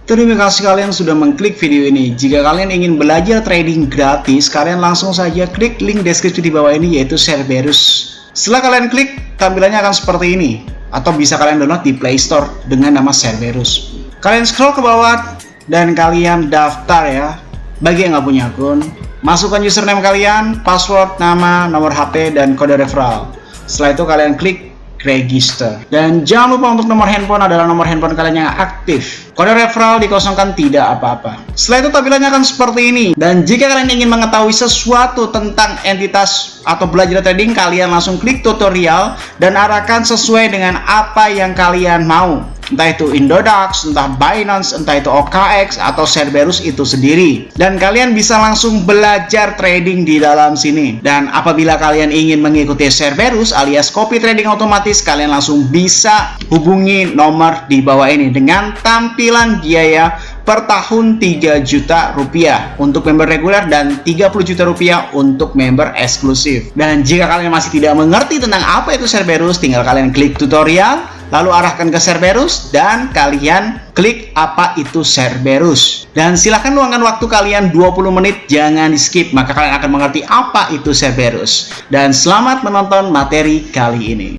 Terima kasih kalian sudah mengklik video ini. Jika kalian ingin belajar trading gratis, kalian langsung saja klik link deskripsi di bawah ini, yaitu Cerberus. Setelah kalian klik, tampilannya akan seperti ini. Atau bisa kalian download di Play Store dengan nama Cerberus. Kalian scroll ke bawah dan kalian daftar ya. Bagi yang nggak punya akun, masukkan username kalian, password, nama, nomor HP, dan kode referral. Setelah itu kalian klik register. Dan jangan lupa untuk nomor handphone adalah nomor handphone kalian yang aktif. Kode referral dikosongkan, tidak apa-apa. Setelah itu tampilannya akan seperti ini. Dan jika kalian ingin mengetahui sesuatu tentang entitas atau belajar trading, kalian langsung klik tutorial dan arahkan sesuai dengan apa yang kalian mau. Entah itu Indodax, entah Binance, entah itu OKX, atau Cerberus itu sendiri. Dan kalian bisa langsung belajar trading di dalam sini. Dan apabila kalian ingin mengikuti Cerberus alias copy trading otomatis, kalian langsung bisa hubungi nomor di bawah ini dengan tampilan biaya per tahun 3 juta rupiah untuk member reguler dan 30 juta rupiah untuk member eksklusif. Dan jika kalian masih tidak mengerti tentang apa itu Cerberus, tinggal kalian klik tutorial, lalu arahkan ke Cerberus dan kalian klik apa itu Cerberus. Dan silahkan luangkan waktu kalian 20 menit, jangan di skip, maka kalian akan mengerti apa itu Cerberus. Dan selamat menonton materi kali ini.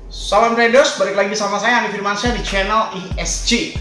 Salam traders, balik lagi sama saya Andi Firmansyah di channel ESG.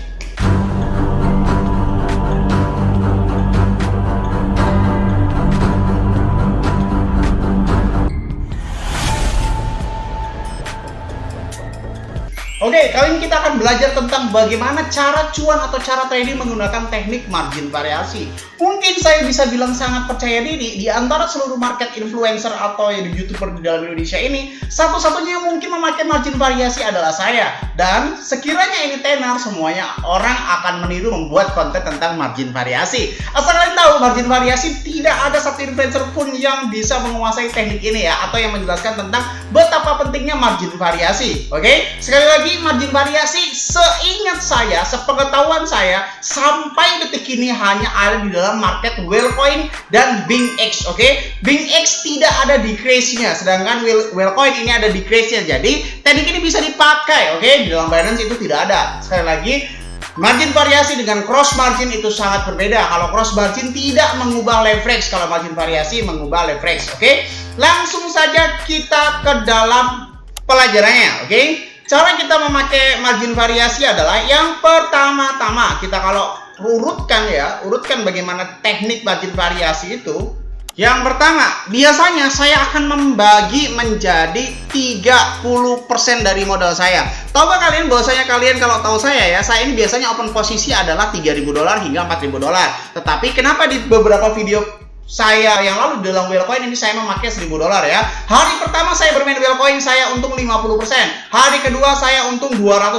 Oke, kali ini kita akan belajar tentang bagaimana cara cuan atau cara trading menggunakan teknik margin variasi. Mungkin saya bisa bilang sangat percaya diri di antara seluruh market influencer atau YouTuber di dalam Indonesia ini, satu-satunya yang mungkin memakai margin variasi adalah saya. Dan sekiranya ini tenar, semuanya orang akan meniru membuat konten tentang margin variasi. Asal kalian tahu, margin variasi tidak ada satu influencer pun yang bisa menguasai teknik ini ya, atau yang menjelaskan tentang betapa pentingnya margin variasi. Oke, sekali lagi, margin variasi seingat saya, sepengetahuan saya, sampai detik ini hanya ada di dalam market Wellcoin dan BingX. Oke, BingX tidak ada decrease-nya, sedangkan Wellcoin ini ada decrease-nya. Jadi teknik ini bisa dipakai. Oke, di dalam Binance itu tidak ada. Sekali lagi, margin variasi dengan cross margin itu sangat berbeda. Kalau cross margin tidak mengubah leverage, kalau margin variasi mengubah leverage. Oke, langsung saja kita ke dalam pelajarannya. Oke, cara kita memakai margin variasi adalah yang pertama-tama kita kalau urutkan bagaimana teknik margin variasi itu. Yang pertama, biasanya saya akan membagi menjadi 30% dari modal saya. Tahukah kalian bahwasanya kalian kalau tahu saya ini biasanya open posisi adalah $3.000 hingga $4.000. Tetapi kenapa di beberapa video saya yang lalu dalam Wellcoin ini saya memakai $1.000 ya. Hari pertama saya bermain Wellcoin saya untung 50%. Hari kedua saya untung 200%.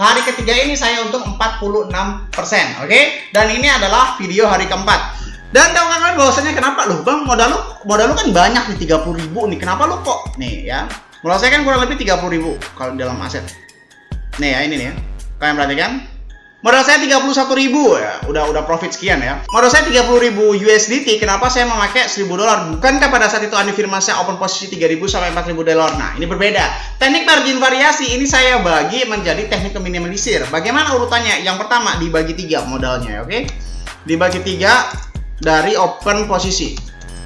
Hari ketiga ini saya untung 46%. Oke? Dan ini adalah video hari keempat. Dan tahu kalian bahwasanya kenapa loh Bang, modal lu kan banyak nih, 30.000 nih. Kenapa lu kok nih ya? Modal saya kan kurang lebih 30.000 kalau dalam aset. Nih ya, ini nih ya. Kalian perhatikan. Modal saya 31.000 ya, udah profit sekian ya. Modal saya 30.000 USDT, kenapa saya memakai $1.000? Bukankah pada saat itu Andi Firmansyah open posisi 3.000 sampai $4.000? Nah, ini berbeda. Teknik margin variasi ini saya bagi menjadi teknik minimalisir. Bagaimana urutannya? Yang pertama dibagi 3 modalnya, oke? Dibagi 3 dari open posisi.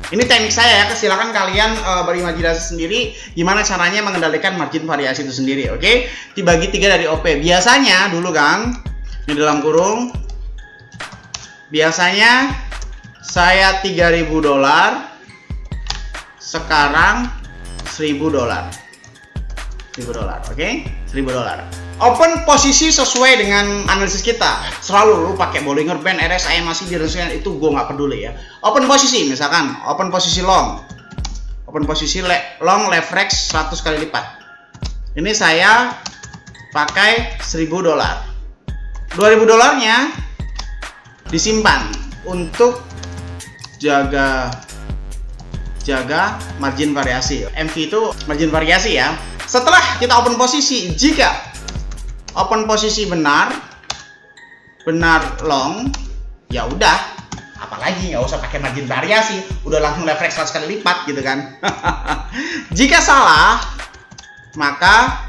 Ini teknik saya ya, silakan kalian berimajinasi sendiri gimana caranya mengendalikan margin variasi itu sendiri, oke? Dibagi 3 dari OP. Biasanya dulu Kang, ini dalam kurung, biasanya saya $3.000, sekarang $1.000, oke? $1.000. Open posisi sesuai dengan analisis kita. Selalu lu pakai Bollinger Band, RSI masih direncanakan, itu gue nggak peduli ya. Open posisi, misalkan open posisi long, long leverage 100 kali lipat. Ini saya pakai $1.000. $2.000-nya disimpan untuk jaga margin variasi. MV itu margin variasi ya. Setelah kita open posisi, jika open posisi benar long, ya udah, apalagi lagi, nggak usah pakai margin variasi, udah langsung leverage 100 kali lipat gitu kan. Jika salah, maka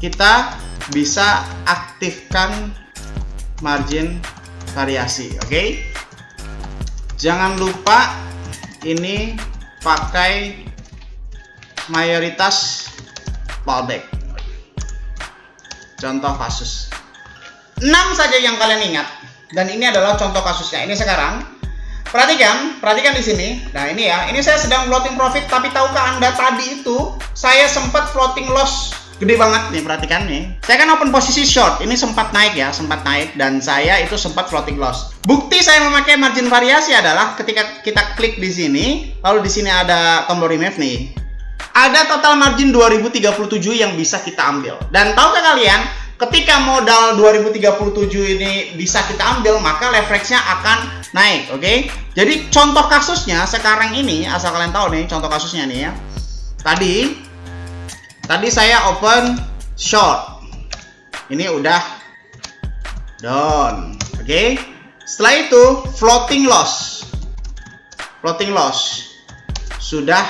kita bisa aktifkan margin variasi, oke? Jangan lupa ini pakai mayoritas fallback. Contoh kasus 6 saja yang kalian ingat, dan ini adalah contoh kasusnya. Ini sekarang perhatikan di sini. Nah ini ya, ini saya sedang floating profit, tapi tahukah Anda tadi itu saya sempat floating loss gede banget nih, perhatikan nih. Saya kan open posisi short, ini sempat naik ya, dan saya itu sempat floating loss. Bukti saya memakai margin variasi adalah ketika kita klik di sini, lalu di sini ada tombol remove nih. Ada total margin 2037 yang bisa kita ambil. Dan tahukah kalian, ketika modal 2037 ini bisa kita ambil, maka leverage-nya akan naik, oke? Jadi contoh kasusnya sekarang ini, asal kalian tahu nih, contoh kasusnya nih ya. Tadi saya open short, ini udah down, oke? Setelah itu floating loss sudah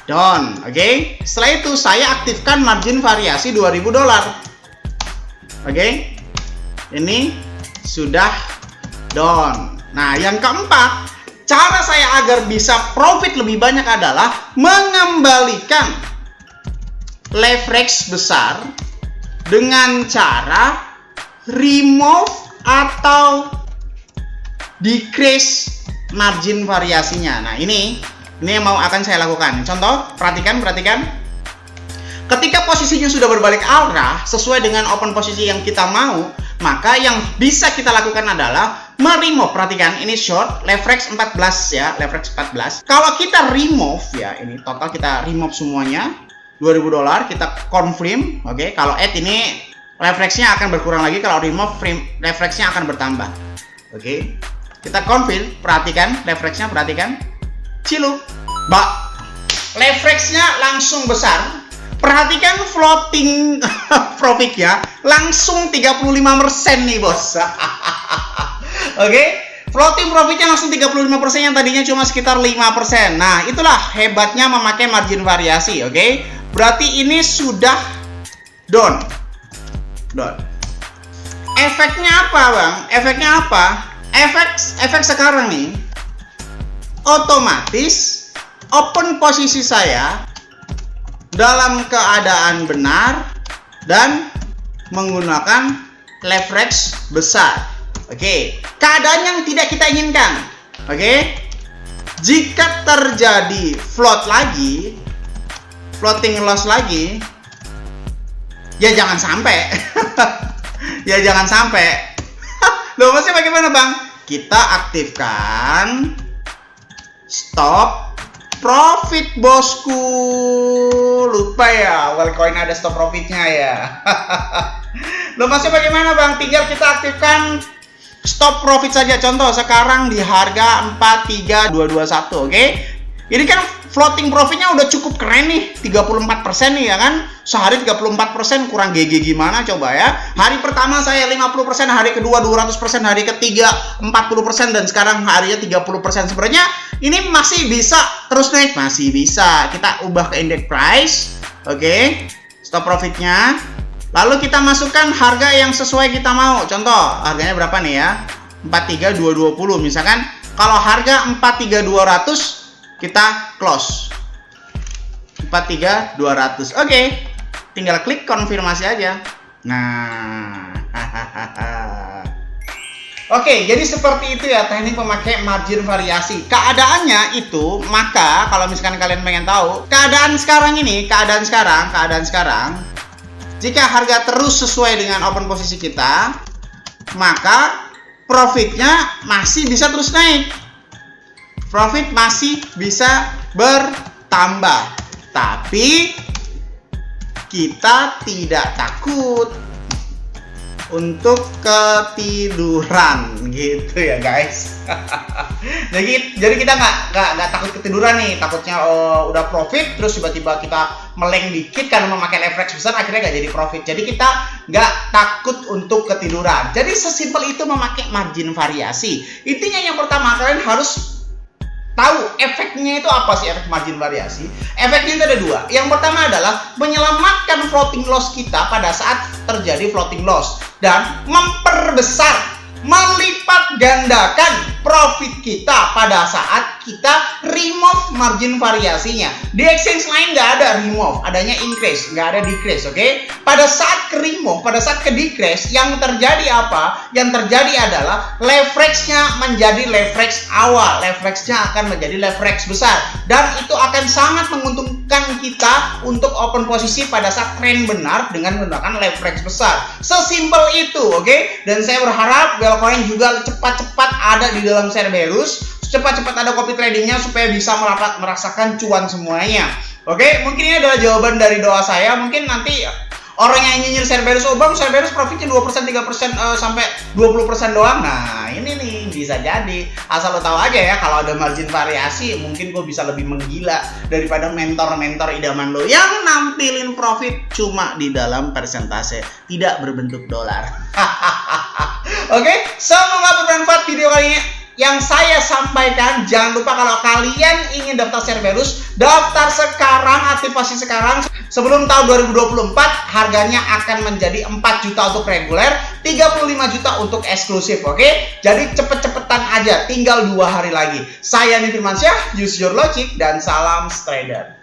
down, oke? Setelah itu saya aktifkan margin variasi $2000, oke? Ini sudah down. Nah, yang keempat, cara saya agar bisa profit lebih banyak adalah mengembalikan leverage besar dengan cara remove atau decrease margin variasinya. Nah, ini yang mau akan saya lakukan. Contoh, perhatikan. Ketika posisinya sudah berbalik arah sesuai dengan open posisi yang kita mau, maka yang bisa kita lakukan adalah meremove. Perhatikan, ini short, leverage 14 ya, leverage 14. Kalau kita remove ya, ini total kita remove semuanya $2000, kita confirm, oke? Kalau add ini leverage-nya akan berkurang lagi, kalau remove leverage-nya akan bertambah. Oke. Kita confirm, perhatikan leverage-nya, ciluk. Leverage-nya langsung besar. Perhatikan floating profit-nya langsung 35% nih, Bos. Oke. Floating profitnya langsung 35% yang tadinya cuma sekitar 5%. Nah, itulah hebatnya memakai margin variasi, oke? Berarti ini sudah down. Efeknya apa, Bang? Efek sekarang nih, otomatis open posisi saya dalam keadaan benar dan menggunakan leverage besar. Oke, keadaan yang tidak kita inginkan. Oke, jika terjadi floating loss lagi, ya jangan sampai. Loh, maksudnya bagaimana, Bang? Kita aktifkan stop profit, bosku. Lupa ya, Wellcoin ada stop profitnya ya. Loh, maksudnya bagaimana, Bang? Tinggal kita aktifkan stop profit saja. Contoh sekarang di harga 43221, oke? Ini kan floating profitnya udah cukup keren nih, 34% nih ya kan. Sehari 34%, kurang GG gimana coba ya. Hari pertama saya 50%, hari kedua 200%, hari ketiga 40%, dan sekarang harinya 30%. Sebenarnya ini masih bisa terus naik, masih bisa. Kita ubah ke index price, oke? Stop profitnya. Lalu kita masukkan harga yang sesuai kita mau. Contoh, harganya berapa nih ya? 43220 misalkan. Kalau harga 43200, kita close 43200. Oke, tinggal klik konfirmasi aja. Nah, oke, jadi seperti itu ya teknik memakai margin variasi. Keadaannya itu, maka kalau misalkan kalian pengen tahu keadaan sekarang, jika harga terus sesuai dengan open posisi kita, maka profitnya masih bisa terus naik. Profit masih bisa bertambah, tapi kita tidak takut untuk ketiduran gitu ya guys. jadi kita nggak takut ketiduran nih, takutnya udah profit terus tiba-tiba kita meleng dikit karena memakai leverage besar akhirnya nggak jadi profit. Jadi kita nggak takut untuk ketiduran. Jadi sesimpel itu memakai margin variasi. Intinya yang pertama kalian harus tahu efeknya itu apa sih, efek margin variasi. Efeknya itu ada dua. Yang pertama adalah menyelamatkan floating loss kita pada saat terjadi floating loss dan memperbesar, melipat gandakan profit kita pada saat kita remove margin variasinya. Di exchange lain nggak ada remove, adanya increase, nggak ada decrease, oke? Pada saat ke remove, pada saat ke decrease, yang terjadi apa? Yang terjadi adalah leverage-nya menjadi leverage awal, leverage-nya akan menjadi leverage besar, dan itu akan sangat menguntungkan kita untuk open posisi pada saat tren benar dengan menggunakan leverage besar. Sesimpel itu, oke? Dan saya berharap Wellcoin juga cepat-cepat ada di dalam Cerberus, cepat-cepat ada copy tradingnya supaya bisa merasakan cuan semuanya. Oke, mungkin ini adalah jawaban dari doa saya. Mungkin nanti orang yang nyinyir Cerberus, Cerberus profitnya 2%, 3%, sampai 20% doang. Nah, ini nih bisa jadi. Asal lo tahu aja ya, kalau ada margin variasi, mungkin gue bisa lebih menggila daripada mentor-mentor idaman lo yang nampilin profit cuma di dalam persentase, tidak berbentuk dolar. Oke, semoga bermanfaat video kali ini yang saya sampaikan. Jangan lupa kalau kalian ingin daftar Cerberus, daftar sekarang, aktifasi sekarang. Sebelum tahun 2024 harganya akan menjadi 4 juta untuk reguler, 35 juta untuk eksklusif, oke? Jadi cepet-cepetan aja, tinggal 2 hari lagi. Saya Nifirmansyah, use your logic, dan salam trader.